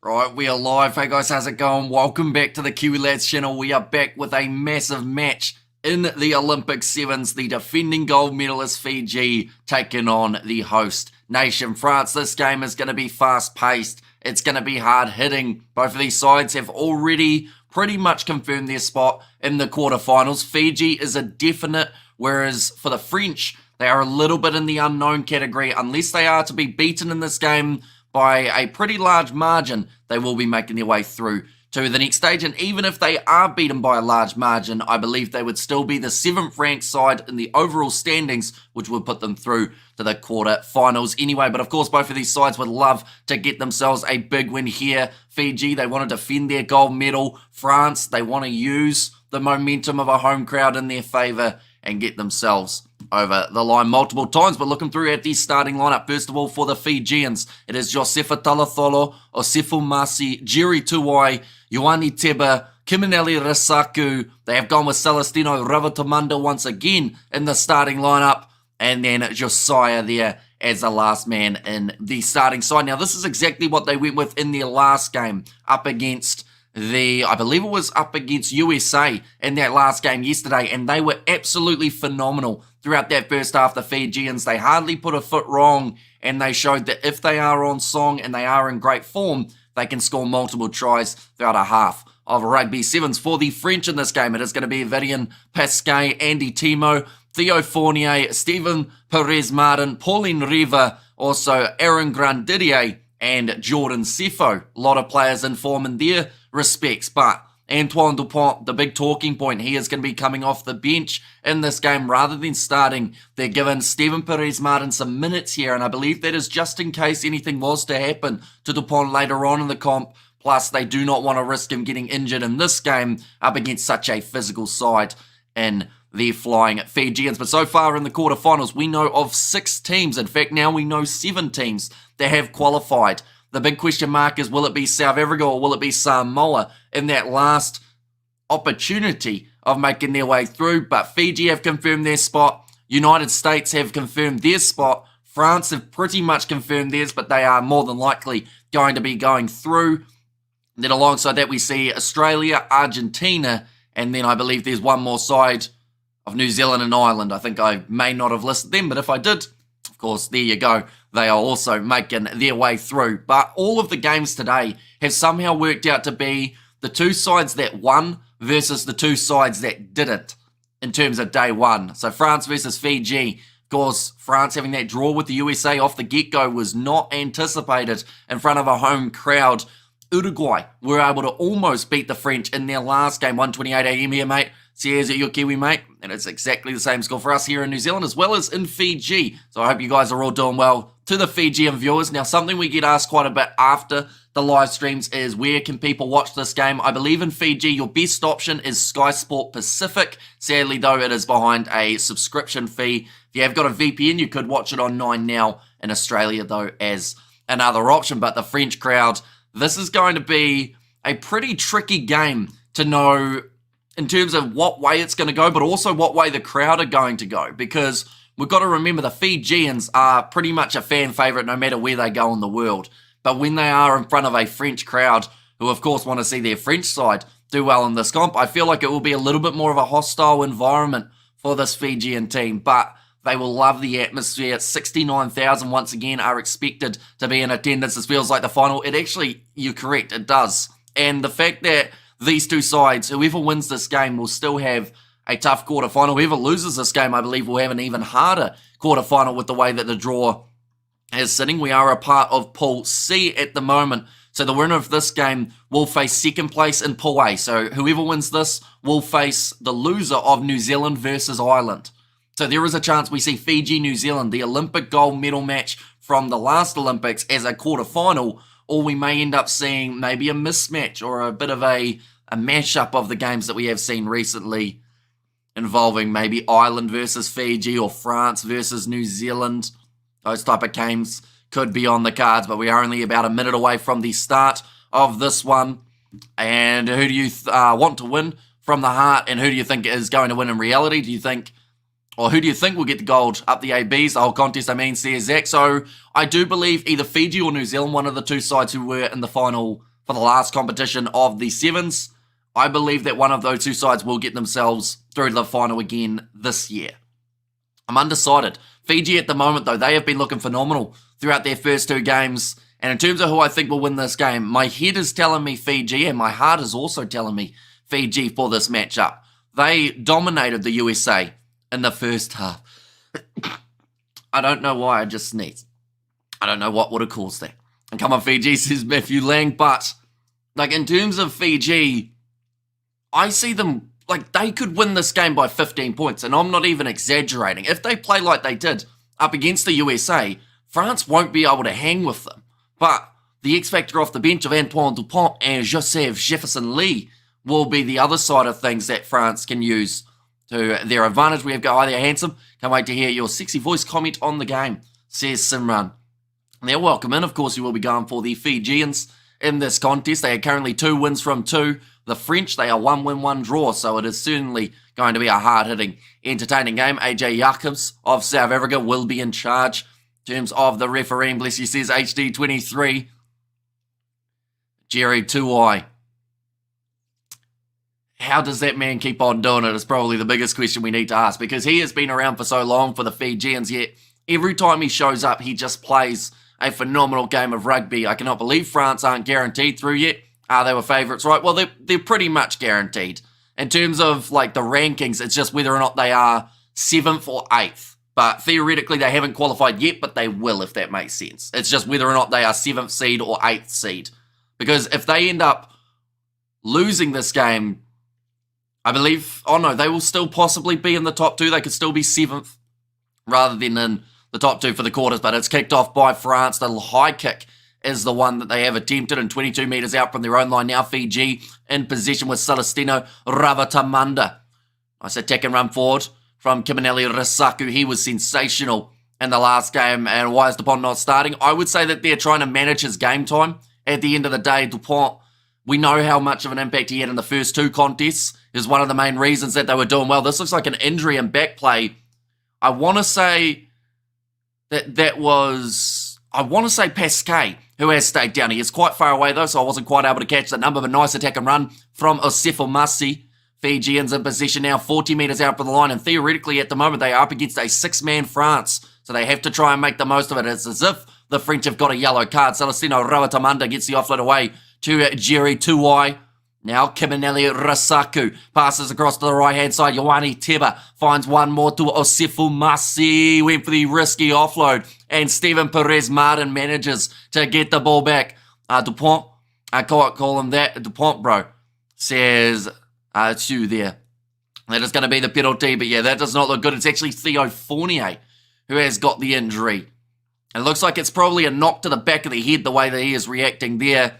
Right, we are live. Hey guys, how's it going? Welcome back to the Kiwi Lads channel. We are back with a massive match in the Olympic Sevens. The defending gold medalist Fiji taking on the host nation France. This game is going to be fast-paced. It's going to be hard-hitting. Both of these sides have already pretty much confirmed their spot in the quarterfinals. Fiji is a definite, whereas for the French, they are a little bit in the unknown category. Unless they are to be beaten in this game by a pretty large margin, they will be making their way through to the next stage. And even if they are beaten by a large margin, I believe they would still be the 7th ranked side in the overall standings, which would put them through to the quarterfinals anyway. But of course, both of these sides would love to get themselves a big win here. Fiji, they want to defend their gold medal. France, they want to use the momentum of a home crowd in their favour and get themselves over the line multiple times. But looking through at the starting lineup, first of all, for the Fijians, it is Josefa Talatholo, Osefo Masi, Jiri Tuwai, Ioane Teba, Kiminelli Rasaku. They have gone with Celestino Ravatomanda once again in the starting lineup, and then Josiah there as the last man in the starting side. Now, this is exactly what they went with in their last game up against I believe it was up against USA in that last game yesterday, and they were absolutely phenomenal throughout that first half. The Fijians, they hardly put a foot wrong, and they showed that if they are on song and they are in great form, they can score multiple tries throughout a half of Rugby Sevens. For the French in this game, it is going to be Vivian Pasquet, Andy Timo, Theo Fournier, Stephen Perez-Martin, Pauline Riva, also Aaron Grandidier, and Jordan Sefo. A lot of players in form in their respects, but Antoine Dupont, the big talking point, he is going to be coming off the bench in this game rather than starting. They're giving Stephen Perez-Martin some minutes here, and I believe that is just in case anything was to happen to Dupont later on in the comp. Plus, they do not want to risk him getting injured in this game up against such a physical side in the Flying Fijians. But so far in the quarterfinals, we know of 6 teams. In fact, now we know 7 teams that have qualified. The big question mark is, will it be South Africa or will it be Samoa in that last opportunity of making their way through? But Fiji have confirmed their spot. United States have confirmed their spot. France have pretty much confirmed theirs, but they are more than likely going to be going through. Then alongside that, we see Australia, Argentina, and then I believe there's one more side of New Zealand and Ireland. I think I may not have listed them, but if I did, of course, there you go. They are also making their way through. But all of the games today have somehow worked out to be the 2 sides that won versus the 2 sides that didn't in terms of day one. So France versus Fiji. Of course, France having that draw with the USA off the get-go was not anticipated in front of a home crowd. Uruguay were able to almost beat the French in their last game, 1:28 a.m. here, mate. Cheers at your Kiwi, mate. And it's exactly the same score for us here in New Zealand as well as in Fiji. So I hope you guys are all doing well. To the Fijian viewers, now something we get asked quite a bit after the live streams is, where can people watch this game? I believe in Fiji, your best option is Sky Sport Pacific. Sadly, though, it is behind a subscription fee. If you have got a VPN, you could watch it on 9 Now in Australia, though, as another option. But the French crowd, this is going to be a pretty tricky game to know in terms of what way it's going to go, but also what way the crowd are going to go, because we've got to remember the Fijians are pretty much a fan favourite no matter where they go in the world. But when they are in front of a French crowd, who of course want to see their French side do well in this comp, I feel like it will be a little bit more of a hostile environment for this Fijian team, but they will love the atmosphere. 69,000 once again are expected to be in attendance. This feels like the final. It actually, you're correct, it does. And the fact that these 2 sides, whoever wins this game will still have a tough quarterfinal. Whoever loses this game, I believe, will have an even harder quarterfinal with the way that the draw is sitting. We are a part of Pool C at the moment. So the winner of this game will face second place in Pool A. So whoever wins this will face the loser of New Zealand versus Ireland. So there is a chance we see Fiji-New Zealand, the Olympic gold medal match from the last Olympics, as a quarterfinal, or we may end up seeing maybe a mismatch or a bit of a mashup of the games that we have seen recently involving maybe Ireland versus Fiji or France versus New Zealand. Those type of games could be on the cards, but we are only about a minute away from the start of this one. And who do you want to win from the heart, and who do you think is going to win in reality? Do you think Or who do you think will get the gold up the ABs? The whole contest, I mean, says Zach. So I do believe either Fiji or New Zealand, one of the 2 sides who were in the final for the last competition of the Sevens. I believe that one of those two sides will get themselves through to the final again this year. I'm undecided. Fiji at the moment, though, they have been looking phenomenal throughout their first two games. And in terms of who I think will win this game, my head is telling me Fiji, and my heart is also telling me Fiji for this matchup. They dominated the USA in the first half. I don't know why I just sneezed. I don't know what would have caused that. And come on, Fiji, says Matthew Lang. But, in terms of Fiji, I see them, they could win this game by 15 points. And I'm not even exaggerating. If they play like they did up against the USA, France won't be able to hang with them. But the X factor off the bench of Antoine Dupont and Joseph Jefferson Lee will be the other side of things that France can use to their advantage. We have Go Hi There Handsome. Can't wait to hear your sexy voice comment on the game, says Simran. They're welcome in. Of course, you will be going for the Fijians in this contest. They are currently 2 wins from 2. The French, they are 1 win, 1 draw. So it is certainly going to be a hard-hitting, entertaining game. AJ Jacobs of South Africa will be in charge. In terms of the refereeing, bless you, says HD23. Jerry Tuai. How does that man keep on doing it is probably the biggest question we need to ask, because he has been around for so long for the Fijians, yet every time he shows up, he just plays a phenomenal game of rugby. I cannot believe France aren't guaranteed through yet. They were favourites, right? Well, they're pretty much guaranteed. In terms of, the rankings, it's just whether or not they are 7th or 8th. But theoretically, they haven't qualified yet, but they will, if that makes sense. It's just whether or not they are 7th seed or 8th seed. Because if they end up losing this game, I believe, they will still possibly be in the top 2. They could still be 7th rather than in the top 2 for the quarters. But it's kicked off by France. The high kick is the one that they have attempted, and 22 metres out from their own line now. Fiji in possession with Celestino Ravatamanda. Nice attack and run forward from Kiminelli Rasaku. He was sensational in the last game. And why is Dupont not starting? I would say that they're trying to manage his game time. At the end of the day, Dupont, we know how much of an impact he had in the first 2 contests. Is one of the main reasons that they were doing well. This looks like an injury and back play. I want to say Pasquet, who has stayed down. He is quite far away, though, so I wasn't quite able to catch the number. But nice attack and run from Osefo Masi. Fijians in position now, 40 metres out from the line. And theoretically, at the moment, they are up against a 6-man France. So they have to try and make the most of it. It's as if the French have got a yellow card. Celestino Ravatamanda gets the offload away to Jerry Tuai. Now Kiminelli Rasaku passes across to the right-hand side. Ioane Teba finds one more to Osefo Masi. Went for the risky offload. And Steven Perez Martin manages to get the ball back. Dupont, I can't call him that. Dupont, bro, says it's you there. That is going to be the penalty. But yeah, that does not look good. It's actually Theo Fournier who has got the injury. It looks like it's probably a knock to the back of the head the way that he is reacting there.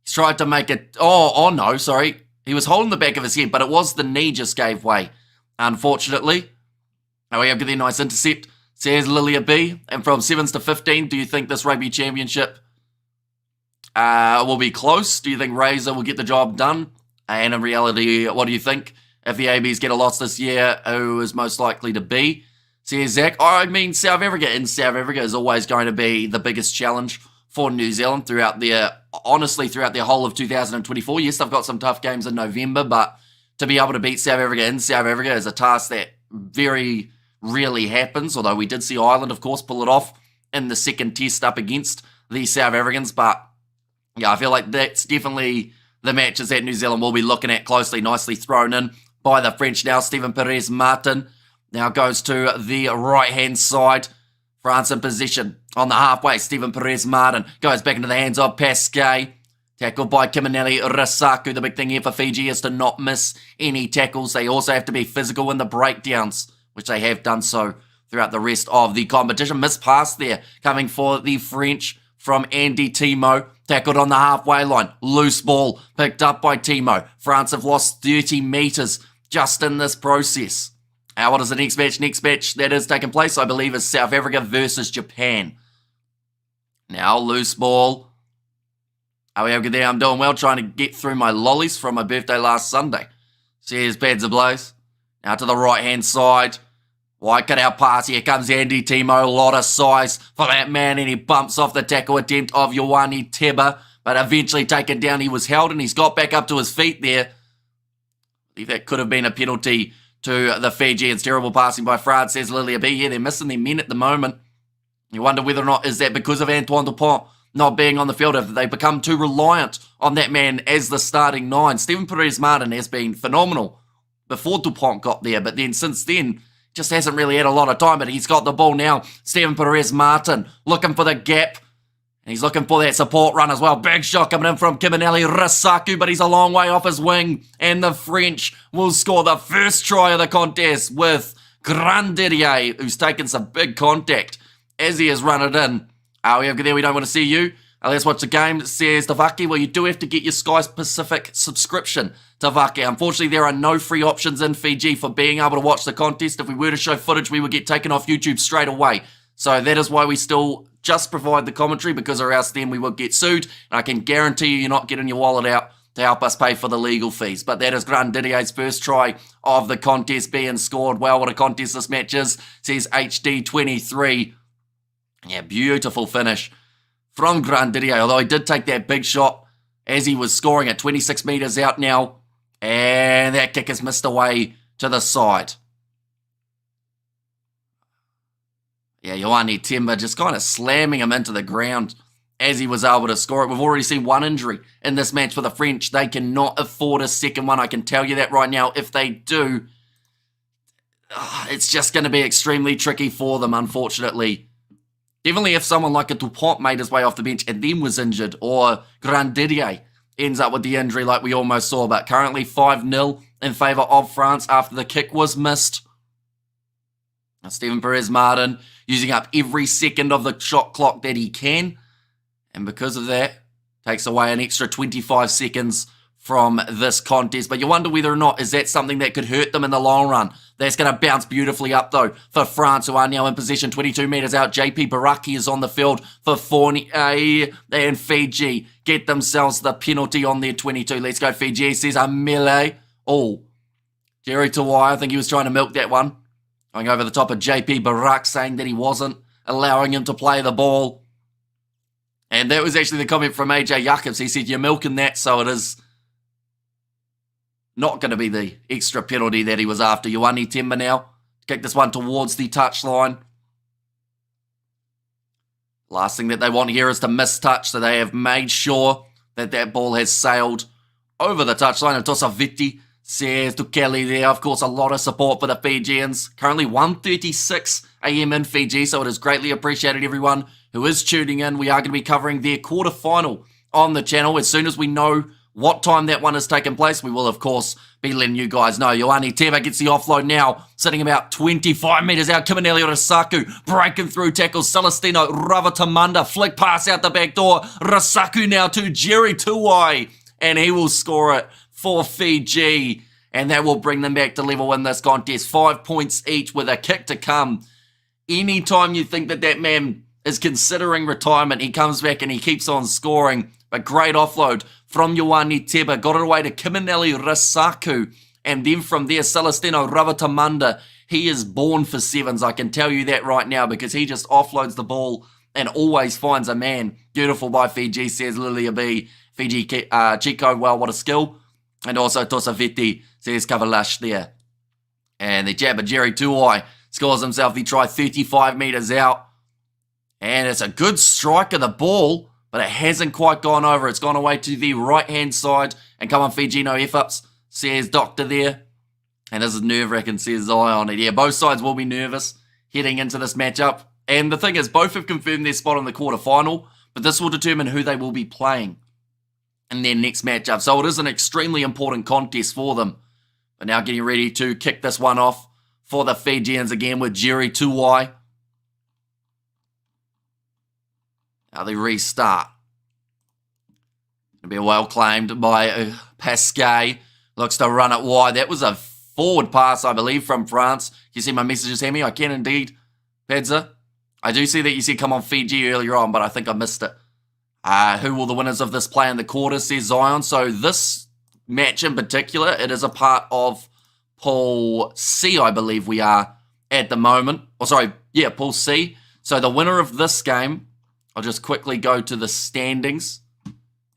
He's tried to make it... Oh, no, sorry. He was holding the back of his head, but it was the knee just gave way, unfortunately. Now we have a nice intercept, says Lilia B. And from 7s to 15, do you think this rugby championship will be close? Do you think Razor will get the job done? And in reality, what do you think? If the ABs get a loss this year, who is most likely to be? Says Zach. I mean, South Africa in South Africa is always going to be the biggest challenge for New Zealand throughout their whole of 2024. Yes, they've got some tough games in November, but to be able to beat South Africa in South Africa is a task that very rarely happens, although we did see Ireland, of course, pull it off in the second test up against the South Africans. But yeah, I feel like that's definitely the matches that New Zealand will be looking at closely. Nicely thrown in by the French now. Steven Perez Martin now goes to the right-hand side. France in position on the halfway. Steven Perez Martin goes back into the hands of Pasquet. Tackled by Kiminelli Rasaku. The big thing here for Fiji is to not miss any tackles. They also have to be physical in the breakdowns, which they have done so throughout the rest of the competition. Missed pass there coming for the French from Andy Timo. Tackled on the halfway line. Loose ball picked up by Timo. France have lost 30 metres just in this process. Now, what is the next match? Next match that is taking place, I believe, is South Africa versus Japan. Now, loose ball. Oh, yeah, there. I'm doing well trying to get through my lollies from my birthday last Sunday. Cheers, pads ablaze. Now to the right-hand side. Wide cut-out pass. Here comes Andy Timo. A lot of size for that man, and he bumps off the tackle attempt of Ioane Teba. but eventually taken down. He was held and he's got back up to his feet there. I believe that could have been a penalty to the Fijians. Terrible passing by France, says Lilia B. Yeah, they're missing their men at the moment. You wonder whether or not is that because of Antoine Dupont not being on the field. Have they become too reliant on that man as the starting 9? Steven Perez-Martin has been phenomenal before Dupont got there, but then since then, just hasn't really had a lot of time, but he's got the ball now. Steven Perez-Martin looking for the gap, and he's looking for that support run as well. Big shot coming in from Kiminelli Rasaku, but he's a long way off his wing, and the French will score the first try of the contest with Grandidier, who's taken some big contact as he has run it in. We don't want to see you. Let's watch the game, says Tavaki. Well, you do have to get your Sky Pacific subscription, Tavaki. Unfortunately, there are no free options in Fiji for being able to watch the contest. If we were to show footage, we would get taken off YouTube straight away. So that is why we still just provide the commentary, because or else then we would get sued. And I can guarantee you're not getting your wallet out to help us pay for the legal fees. But that is Grandidier's first try of the contest being scored. Well, what a contest this match is, says HD23. Yeah, beautiful finish from Grandidier, although he did take that big shot as he was scoring at 26 metres out now. And that kick is missed away to the side. Yeah, Ioane Temba just kind of slamming him into the ground as he was able to score it. We've already seen one injury in this match for the French. They cannot afford a second one. I can tell you that right now. If they do, it's just going to be extremely tricky for them, unfortunately. Definitely if someone like a Dupont made his way off the bench and then was injured, or Grandidier ends up with the injury like we almost saw. But currently 5-0 in favour of France after the kick was missed. Now Steven Perez-Martin using up every second of the shot clock that he can. And because of that, takes away an extra 25 seconds from this contest. But you wonder whether or not is that something that could hurt them in the long run. That's going to bounce beautifully up, though, for France, who are now in position 22 metres out. JP Baraki is on the field for Fournier, and Fiji get themselves the penalty on their 22. Let's go, Fiji, says a melee. Oh, Jerry Tawai, I think he was trying to milk that one. Going over the top of JP Barak, saying that he wasn't allowing him to play the ball. And that was actually the comment from AJ Jacobs. He said, you're milking that, so it is not going to be the extra penalty that he was after. Ioane Temba now. Kick this one towards the touchline. Last thing that they want here is to miss touch, so they have made sure that that ball has sailed over the touchline. Tosaviti says to Kelly there. Of course, a lot of support for the Fijians. Currently 1:36 a.m. in Fiji, so it is greatly appreciated, everyone who is tuning in. We are going to be covering their quarterfinal on the channel. As soon as we know what time that one has taken place, we will, of course, be letting you guys know. Ioane Temba gets the offload now, sitting about 25 metres out. Kiminelli Rasaku breaking through tackles. Celestino Ravatamanda flick pass out the back door. Rasaku now to Jerry Tuwai, and he will score it for Fiji, and that will bring them back to level in this contest. 5 points each with a kick to come. Anytime you think that that man is considering retirement, he comes back and he keeps on scoring. But great offload from Ioane Temba. Got it away to Kiminelli Rasaku. And then from there, Celestino Ravatamanda. He is born for sevens. I can tell you that right now, because he just offloads the ball and always finds a man. Beautiful by Fiji, says Lilia B. Fiji cheat code, well, what a skill. And also Tosaviti, says Kavalash there. And the jabber Jerry Tuwai scores himself the try 35 metres out. And it's a good strike of the ball, but it hasn't quite gone over. It's gone away to the right-hand side. And come on, Fiji, no F-ups, says Doctor there. And this is nerve-wracking, says Zion. And yeah, both sides will be nervous heading into this matchup. And the thing is, both have confirmed their spot in the quarterfinal, but this will determine who they will be playing in their next matchup. So it is an extremely important contest for them. But now getting ready to kick this one off for the Fijians again with Jerry Tuwai. Now they restart. It'll be well claimed by Pasquet. Looks to run it wide. That was a forward pass, I believe, from France. You see my messages, Hemi? I can indeed. Pedza. I do see that you said come on Fiji earlier on, but I think I missed it. Who will the winners of this play in the quarter, says Zion. So this match in particular, it is a part of Pool C, I believe we are at the moment. Pool C. So the winner of this game, I'll just quickly go to the standings.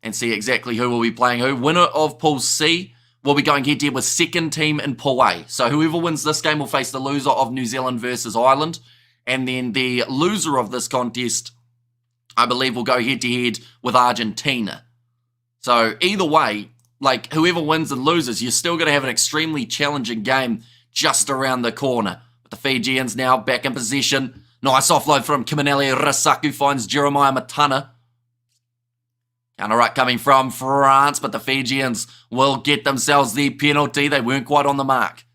and see exactly who will be playing who. Winner of Pool C will be going head-to-head with second team in Pool A. So whoever wins this game will face the loser of New Zealand versus Ireland. And then the loser of this contest, I believe, will go head-to-head with Argentina. So either way, like whoever wins and loses, you're still going to have an extremely challenging game just around the corner. But the Fijians now back in position. Nice offload from Kiminelli. Rasaku finds Jeremiah Matana. Counter right coming from France, but the Fijians will get themselves the penalty. They weren't quite on the mark.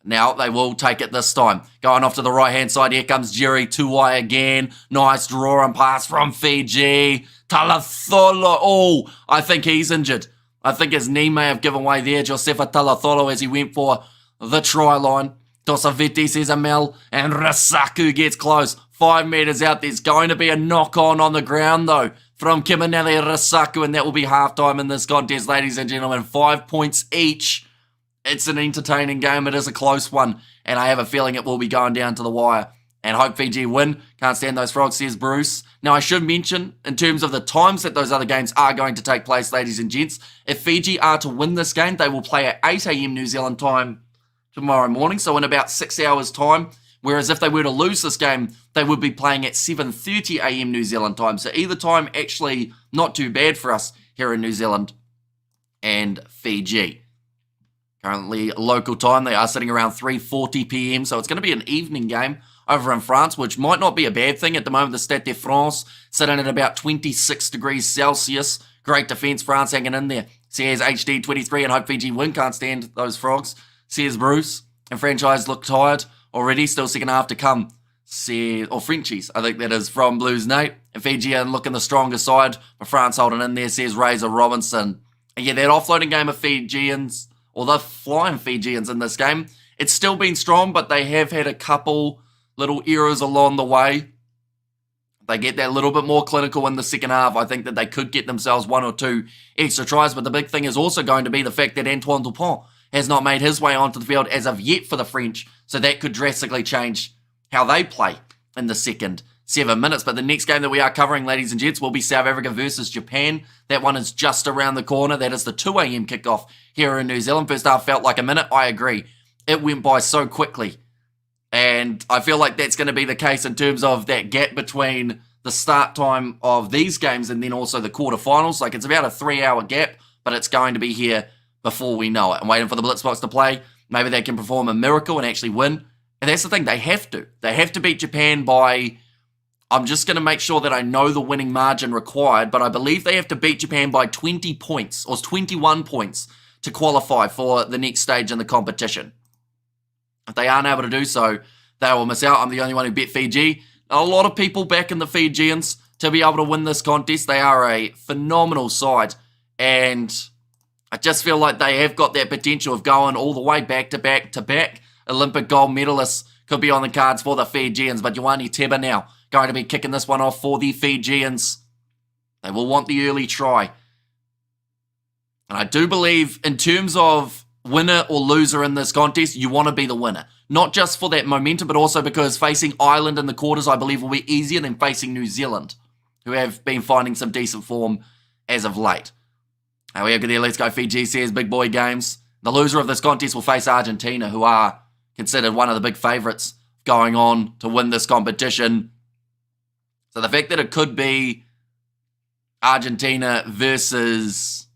Now they will take it this time. Going off to the right-hand side, here comes Jerry Tuwai again. Nice draw and pass from Fiji. Talatholo. Oh, I think he's injured. I think his knee may have given way there. Josefa Talatholo as he went for the try line. Tosaviti says Amel, and Rasaku gets close. 5 meters out. There's going to be a knock-on the ground, though, from Kiminelli and Rasaku, and that will be halftime in this contest, ladies and gentlemen. 5 points each. It's an entertaining game. It is a close one, and I have a feeling it will be going down to the wire. And hope Fiji win. Can't stand those frogs, says Bruce. Now, I should mention, in terms of the times that those other games are going to take place, ladies and gents, if Fiji are to win this game, they will play at 8 a.m. New Zealand time tomorrow morning, so in about 6 hours' time. Whereas if they were to lose this game, they would be playing at 7:30 a.m. New Zealand time. So either time actually not too bad for us here in New Zealand and Fiji. Currently local time, they are sitting around 3:40 p.m. So it's going to be an evening game over in France, which might not be a bad thing. At the moment, the Stade de France sitting at about 26 degrees Celsius. Great defence, France hanging in there. Says HD23 and hope Fiji win. Can't stand those frogs, says Bruce. And franchise look tired already, still second half to come. Or Frenchies, I think that is, from Blues Nate. And Fiji are looking the stronger side, but France holding in there, says Razor Robinson. And yeah, that offloading game of Fijians, or the flying Fijians in this game, it's still been strong, but they have had a couple little errors along the way. They get that little bit more clinical in the second half. I think that they could get themselves 1 or 2 extra tries, but the big thing is also going to be the fact that Antoine Dupont has not made his way onto the field as of yet for the French, so that could drastically change how they play in the second 7 minutes. But the next game that we are covering, ladies and gents, will be South Africa versus Japan. That one is just around the corner. That is the 2 a.m. kickoff here in New Zealand. First half felt like a minute. I agree. It went by so quickly. And I feel like that's going to be the case in terms of that gap between the start time of these games and then also the quarterfinals. Like, it's about a 3-hour gap, but it's going to be here before we know it. I'm waiting for the Blitzbox to play. Maybe they can perform a miracle and actually win. And that's the thing. They have to. They have to beat Japan by... I'm just going to make sure that I know the winning margin required, but I believe they have to beat Japan by 20 points or 21 points to qualify for the next stage in the competition. If they aren't able to do so, they will miss out. I'm the only one who bet Fiji. A lot of people backing the Fijians to be able to win this contest. They are a phenomenal side, and I just feel like they have got that potential of going all the way back to back to back. Olympic gold medalists could be on the cards for the Fijians, but Ioane Teba now going to be kicking this one off for the Fijians. They will want the early try. And I do believe in terms of winner or loser in this contest, you want to be the winner. Not just for that momentum, but also because facing Ireland in the quarters, I believe, will be easier than facing New Zealand, who have been finding some decent form as of late. Now we have there, let's go Fiji, says Big Boy Games. The loser of this contest will face Argentina, who are considered one of the big favourites going on to win this competition. So the fact that it could be Argentina versus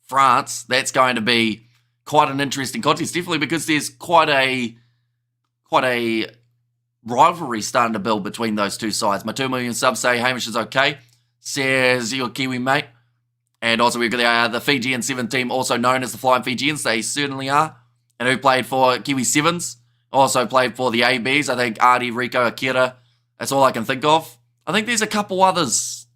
France, that's going to be quite an interesting contest, definitely because there's quite a rivalry starting to build between those two sides. My 2 million subs say Hamish is okay, says your Kiwi mate. And also we've got the Fiji and Seven team, also known as the Flying Fijians. They certainly are. And who played for Kiwi Sevens, also played for the ABs. I think Artie, Rico, Akira. That's all I can think of. I think there's a couple others,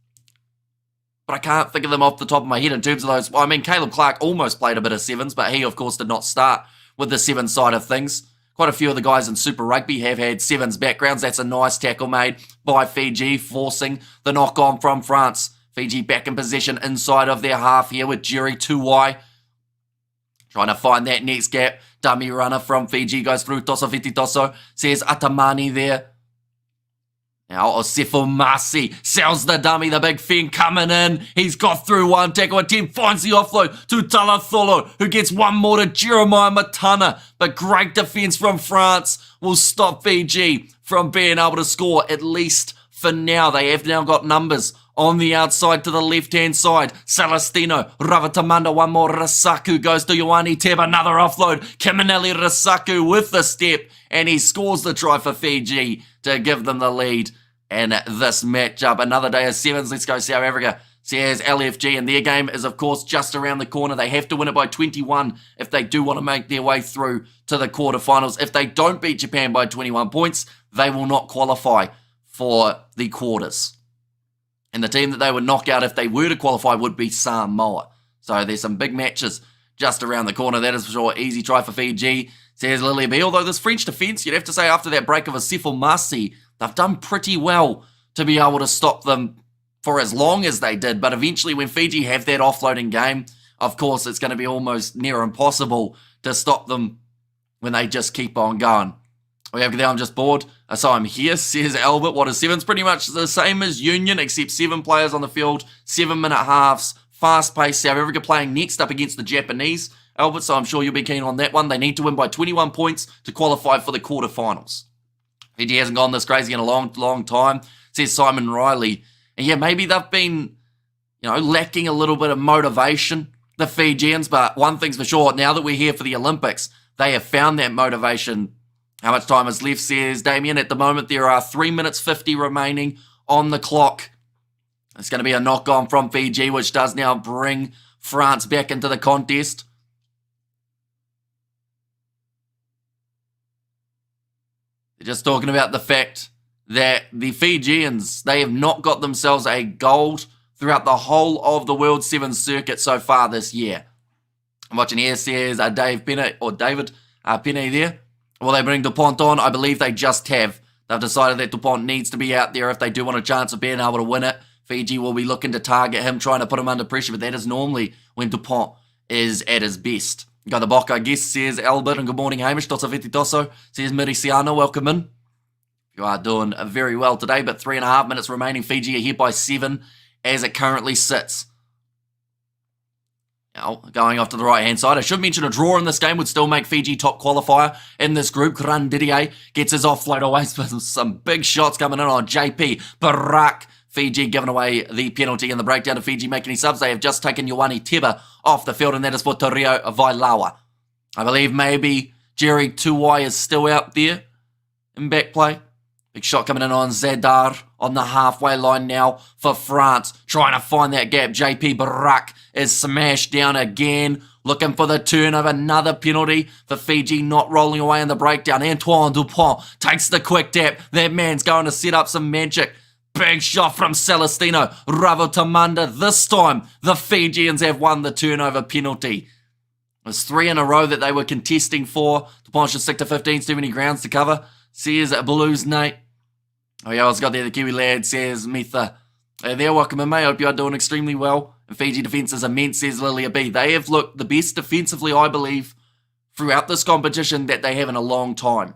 but I can't think of them off the top of my head in terms of those. Well, I mean, Caleb Clark almost played a bit of Sevens, but he, of course, did not start with the Sevens side of things. Quite a few of the guys in Super Rugby have had Sevens backgrounds. That's a nice tackle made by Fiji, forcing the knock-on from France. Fiji back in possession inside of their half here with Jerry Tuwai. Trying to find that next gap. Dummy runner from Fiji goes through Toso Fititoso. Says Atamani there. Now Osefo Masi sells the dummy, the big Fen coming in. He's got through one tackle attempt, finds the offload to Talatholo, who gets one more to Jeremiah Matana. But great defence from France will stop Fiji from being able to score, at least for now. They have now got numbers on the outside to the left-hand side. Celestino, Ravatamanda, one more. Rasaku goes to Ioane Teba, another offload. Kiminelli Rasaku with the step, and he scores the try for Fiji to give them the lead. And this matchup, another day of sevens. Let's go South Africa. Says LFG, and their game is, of course, just around the corner. They have to win it by 21 if they do want to make their way through to the quarterfinals. If they don't beat Japan by 21 points, they will not qualify for the quarters. And the team that they would knock out if they were to qualify would be Samoa. So there's some big matches just around the corner. That is for sure. Easy try for Fiji, says Lily B. Although this French defence, you'd have to say after that break of Osefo Masi, they've done pretty well to be able to stop them for as long as they did. But eventually when Fiji have that offloading game, of course, it's going to be almost near impossible to stop them when they just keep on going. We have there, I'm just bored. So I'm here, says Albert. What is sevens? Pretty much the same as Union, except 7 players on the field, 7-minute halves, fast-paced. South Africa playing next up against the Japanese, Albert, so I'm sure you'll be keen on that one. They need to win by 21 points to qualify for the quarterfinals. Fiji hasn't gone this crazy in a long, long time, says Simon Riley. And yeah, maybe they've been, lacking a little bit of motivation, the Fijians, but one thing's for sure, now that we're here for the Olympics, they have found that motivation. How much time is left, says Damien? At the moment, there are 3 minutes 50 remaining on the clock. It's going to be a knock-on from Fiji, which does now bring France back into the contest. They're just talking about the fact that the Fijians, they have not got themselves a gold throughout the whole of the World Sevens circuit so far this year. I'm watching here, says David Penne there. Will they bring Dupont on? I believe they just have. They've decided that Dupont needs to be out there if they do want a chance of being able to win it. Fiji will be looking to target him, trying to put him under pressure, but that is normally when Dupont is at his best. Got the Bok, I guess, says Albert, and good morning, Hamish. Tosa Viti Toso, says Miriciano, welcome in. You are doing very well today, but 3.5 minutes remaining. Fiji ahead by 7 as it currently sits. Now, going off to the right-hand side, I should mention a draw in this game would still make Fiji top qualifier in this group. Karan Didier gets his offload away. Some big shots coming in on JP. Barak, Fiji giving away the penalty in the breakdown of Fiji making any subs. They have just taken Ioane Teba off the field, and that is for Torio Vailawa. I believe maybe Jerry Tuwai is still out there in back play. Big shot coming in on Zadar on the halfway line now for France. Trying to find that gap. JP Barak is smashed down again. Looking for the turnover. Another penalty for Fiji not rolling away in the breakdown. Antoine Dupont takes the quick tap. That man's going to set up some magic. Big shot from Celestino. Ravotamanda. This time the Fijians have won the turnover penalty. There's 3 in a row that they were contesting for. Dupont should stick to 15. Too many grounds to cover. Says Blues Nate. Oh yeah, I was got there, the Kiwi lad, says Mitha. There, welcome in, mate. I hope you are doing extremely well. And Fiji defence is immense, says Lilia B. They have looked the best defensively, I believe, throughout this competition that they have in a long time.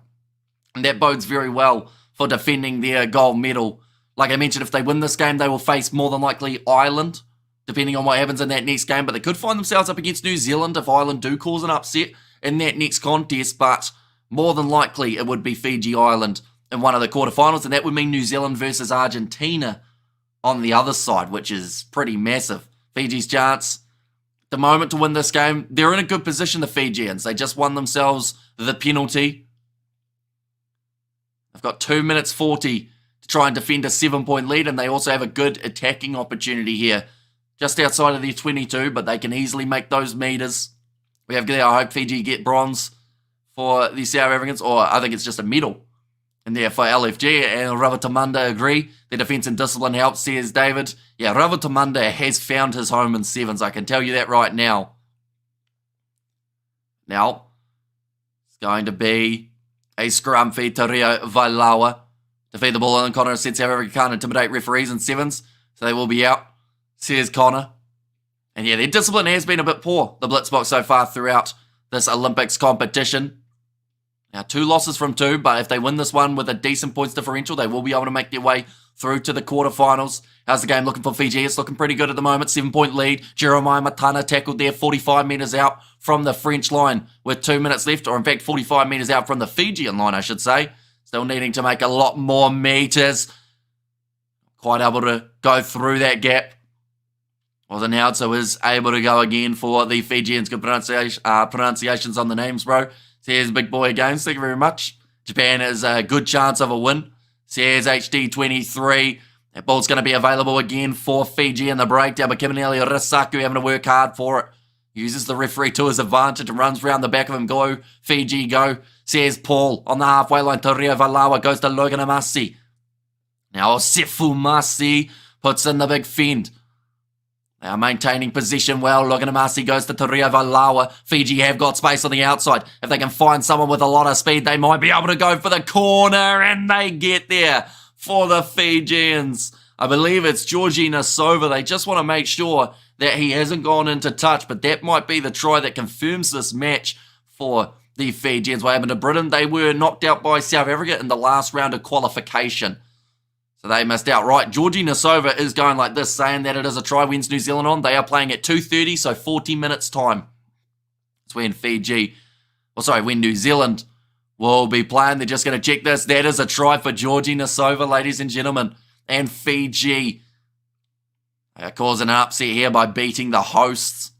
And that bodes very well for defending their gold medal. Like I mentioned, if they win this game, they will face more than likely Ireland, depending on what happens in that next game. But they could find themselves up against New Zealand if Ireland do cause an upset in that next contest. But more than likely, it would be Fiji-Ireland in one of the quarterfinals, and that would mean New Zealand versus Argentina on the other side, which is pretty massive. Fiji's chance at the moment to win this game, they're in a good position, the Fijians. They just won themselves the penalty. They've got 2 minutes 40 to try and defend a 7-point lead, and they also have a good attacking opportunity here, just outside of their 22, but they can easily make those meters. We have there, I hope Fiji get bronze for the South Africans, or I think it's just a medal. And there for LFG, and Ravatamanda agree. Their defence and discipline helps, says David. Yeah, Ravatamanda has found his home in sevens. I can tell you that right now. Now, it's going to be a scrum for Torio Vailawa. To feed the ball in, Connor said South Africa can't intimidate referees in sevens, so they will be out, says Connor. And yeah, their discipline has been a bit poor, the Blitzbox, so far throughout this Olympics competition. Now, 2 losses from 2, but if they win this one with a decent points differential, they will be able to make their way through to the quarterfinals. How's the game looking for Fiji? It's looking pretty good at the moment. 7-point lead. Jeremiah Matana tackled there 45 metres out from the French line with 2 minutes left, or in fact 45 metres out from the Fijian line, I should say. Still needing to make a lot more metres. Quite able to go through that gap. Well, the announcer was able to go again for the Fijians. Good pronunciations on the names, bro. Says Big Boy Games, thank you very much. Japan has a good chance of a win. Says HD23. That ball's going to be available again for Fiji in the breakdown, but Kiminelli Risaku having to work hard for it. Uses the referee to his advantage and runs round the back of him. Go, Fiji, go. Says Paul on the halfway line. Torio Valawa goes to Logan Amasi. Now Sifu Masi puts in the big fend. They are maintaining position well. Logan Amasi goes to Torio Valawa. Fiji have got space on the outside. If they can find someone with a lot of speed, they might be able to go for the corner, and they get there for the Fijians. I believe it's Georgie Nasova. They just want to make sure that he hasn't gone into touch, but that might be the try that confirms this match for the Fijians. What happened to Britain? They were knocked out by South Africa in the last round of qualification. So they missed out. Right, Georgie Nasova is going like this, saying that it is a try, wins New Zealand on. They are playing at 2:30, so 40 minutes time. It's when when New Zealand will be playing. They're just going to check this. That is a try for Georgie Nasova, ladies and gentlemen. And Fiji are causing an upset here by beating the hosts.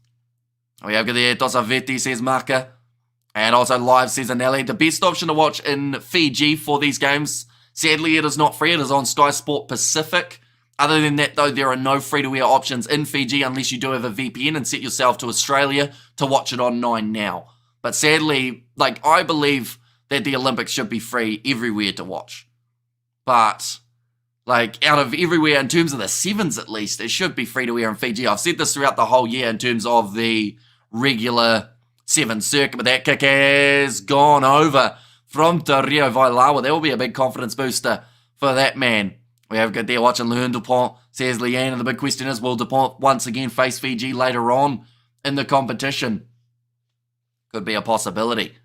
We have there Dosaveti, says Maka. And also live, says Anelli. The best option to watch in Fiji for these games, sadly, it is not free. It is on Sky Sport Pacific. Other than that, though, there are no free-to-air options in Fiji unless you do have a VPN and set yourself to Australia to watch it on 9 Now. But sadly, I believe that the Olympics should be free everywhere to watch. But, out of everywhere, in terms of the sevens at least, it should be free-to-air in Fiji. I've said this throughout the whole year in terms of the regular seven circuit, but that kick has gone over from Torio Valawa. That will be a big confidence booster for that man. We have got there watching Leon Dupont, says Leanne, and the big question is, will Dupont once again face Fiji later on in the competition? Could be a possibility.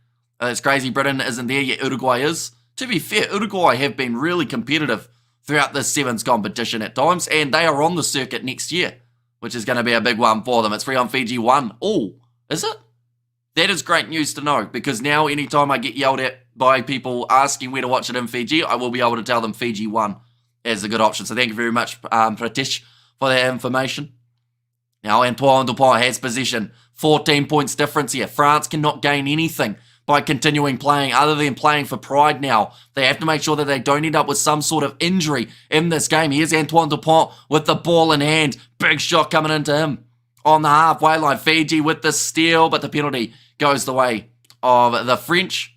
It's crazy Britain isn't there yet, Uruguay is. To be fair, Uruguay have been really competitive throughout this sevens competition at times, and they are on the circuit next year, which is going to be a big one for them. It's free on Fiji 1. Oh, is it? That is great news to know, because now anytime I get yelled at by people asking where to watch it in Fiji, I will be able to tell them Fiji 1 is a good option. So thank you very much, Pratish, for that information. Now Antoine Dupont has position. 14 points difference here. France cannot gain anything by continuing playing other than playing for pride now. They have to make sure that they don't end up with some sort of injury in this game. Here's Antoine Dupont with the ball in hand. Big shot coming into him on the halfway line. Fiji with the steal, but the penalty goes the way of the French.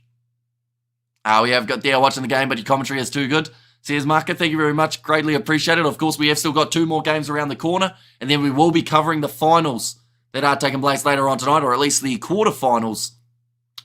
We have got there watching the game, but your commentary is too good. Says Marka, thank you very much. Greatly appreciated. Of course, we have still got 2 more games around the corner, and then we will be covering the finals that are taking place later on tonight, or at least the quarterfinals,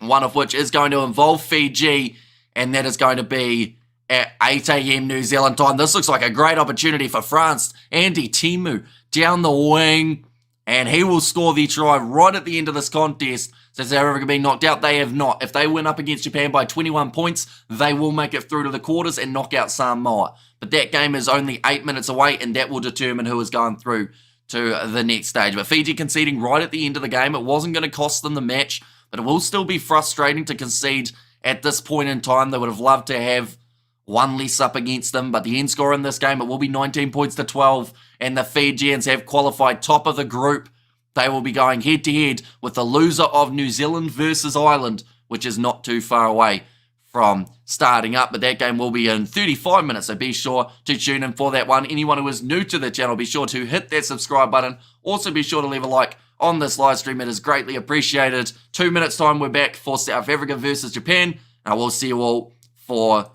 one of which is going to involve Fiji, and that is going to be at 8 a.m. New Zealand time. This looks like a great opportunity for France. Andy Timu down the wing, and he will score the try right at the end of this contest. So South Africa being knocked out, they have not. If they win up against Japan by 21 points, they will make it through to the quarters and knock out Samoa. But that game is only 8 minutes away, and that will determine who is going through to the next stage. But Fiji conceding right at the end of the game, it wasn't going to cost them the match, but it will still be frustrating to concede at this point in time. They would have loved to have one less up against them, but the end score in this game, it will be 19 points to 12, and the Fijians have qualified top of the group. They will be going head-to-head with the loser of New Zealand versus Ireland, which is not too far away from starting up. But that game will be in 35 minutes, so be sure to tune in for that one. Anyone who is new to the channel, be sure to hit that subscribe button. Also, be sure to leave a like on this live stream. It is greatly appreciated. 2 minutes' time, we're back for South Africa versus Japan. And I will see you all for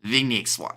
the next one.